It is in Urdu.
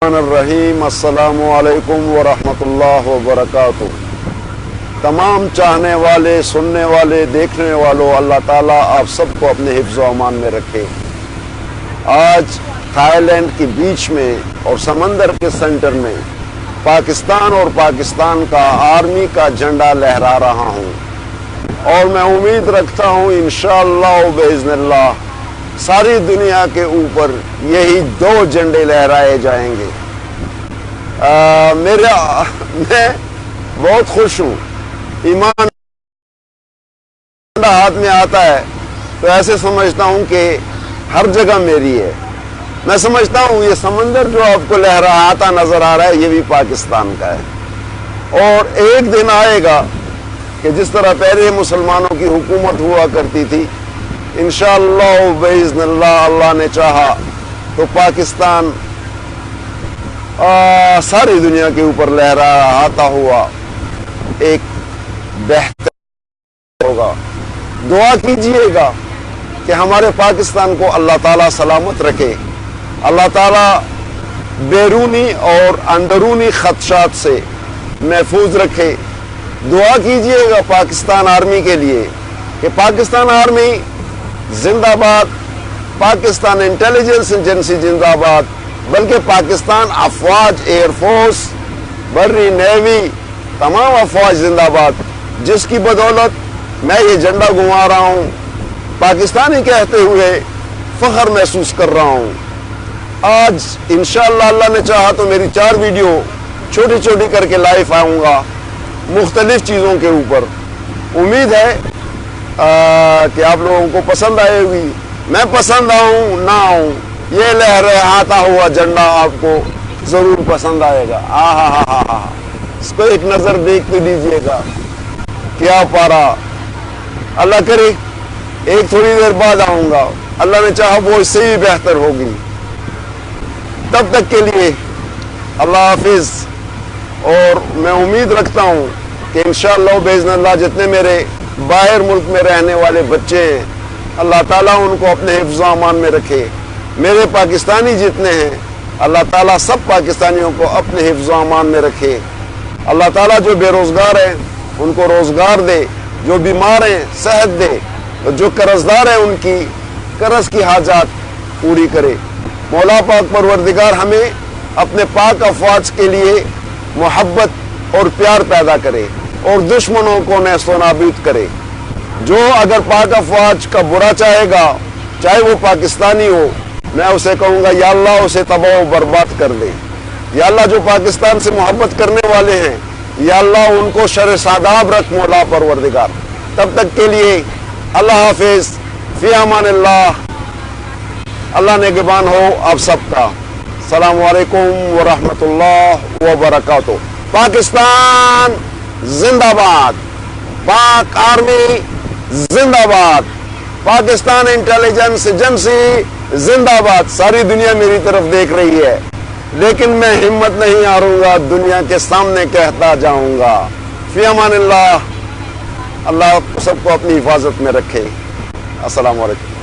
الرحیم السلام علیکم ورحمۃ اللہ وبرکاتہ۔ تمام چاہنے والے، سننے والے، دیکھنے والوں، اللہ تعالیٰ آپ سب کو اپنے حفظ و امان میں رکھے۔ آج تھائی لینڈ کی بیچ میں اور سمندر کے سینٹر میں پاکستان اور پاکستان کا آرمی کا جھنڈا لہرا رہا ہوں، اور میں امید رکھتا ہوں انشاءاللہ و باذن اللہ ساری دنیا کے اوپر یہی دو جھنڈے لہرائے جائیں گے۔ میں بہت خوش ہوں۔ ایمان ہاتھ میں آتا ہے تو ایسے سمجھتا ہوں کہ ہر جگہ میری ہے۔ میں سمجھتا ہوں یہ سمندر جو آپ کو لہراتا نظر آ رہا ہے یہ بھی پاکستان کا ہے، اور ایک دن آئے گا کہ جس طرح پہلے مسلمانوں کی حکومت ہوا کرتی تھی، انشاءاللہ باذن اللہ اللہ نے چاہا تو پاکستان ساری دنیا کے اوپر لہراتا ہوا ایک بہتر ہوگا۔ دعا کیجئے گا کہ ہمارے پاکستان کو اللہ تعالیٰ سلامت رکھے، اللہ تعالیٰ بیرونی اور اندرونی خدشات سے محفوظ رکھے۔ دعا کیجئے گا پاکستان آرمی کے لیے کہ پاکستان آرمی زندہ باد، پاکستان انٹیلیجنس ایجنسی زندہ باد، بلکہ پاکستان افواج، ایئر فورس، بری نیوی، تمام افواج زندہ باد، جس کی بدولت میں یہ جھنڈا گھما رہا ہوں، پاکستانی کہتے ہوئے فخر محسوس کر رہا ہوں۔ آج انشاءاللہ اللہ نے چاہا تو میری 4 ویڈیو چھوٹی چھوٹی کر کے لائیو آؤں گا مختلف چیزوں کے اوپر۔ امید ہے کہ آپ لوگوں کو پسند آئے گی۔ میں پسند آؤں نہ آؤں، یہ لہراتا ہوا جھنڈا آپ کو ضرور پسند آئے گا۔ اس کو ایک نظر دیکھ تو لیجئے گا، کیا پارا۔ اللہ کرے ایک تھوڑی دیر بعد آؤں گا، اللہ نے چاہا وہ اس سے بھی بہتر ہوگی۔ تب تک کے لیے اللہ حافظ، اور میں امید رکھتا ہوں کہ انشاءاللہ باذن اللہ جتنے میرے باہر ملک میں رہنے والے بچے ہیں، اللہ تعالیٰ ان کو اپنے حفظ و امان میں رکھے۔ میرے پاکستانی جتنے ہیں، اللہ تعالیٰ سب پاکستانیوں کو اپنے حفظ و امان میں رکھے۔ اللہ تعالیٰ جو بے روزگار ہیں ان کو روزگار دے، جو بیمار ہیں صحت دے، اور جو قرضدار ہیں ان کی قرض کی حاجات پوری کرے۔ مولا پاک پروردگار ہمیں اپنے پاک افواج کے لیے محبت اور پیار پیدا کرے، اور دشمنوں کو نیست و نابود کرے۔ جو اگر پاک افواج کا برا چاہے گا، چاہے وہ پاکستانی ہو، میں اسے کہوں گا یا اللہ اسے تباہ و برباد کر دے۔ یا اللہ جو پاکستان سے محبت کرنے والے ہیں، یا اللہ ان کو شر ساداب رکھ مولا پروردگار۔ تب تک کے لیے اللہ حافظ، فی امان اللہ۔ اللہ نگہبان ہو آپ سب کا۔ السلام علیکم ورحمۃ اللہ وبرکاتہ۔ پاکستان زندہ باد، پاک آرمی زندہ باد، پاکستان انٹیلیجنس ایجنسی زندہ باد۔ ساری دنیا میری طرف دیکھ رہی ہے، لیکن میں ہمت نہیں ہاروں گا، دنیا کے سامنے کہتا جاؤں گا۔ فی امان اللہ۔ اللہ سب کو اپنی حفاظت میں رکھے۔ السلام علیکم۔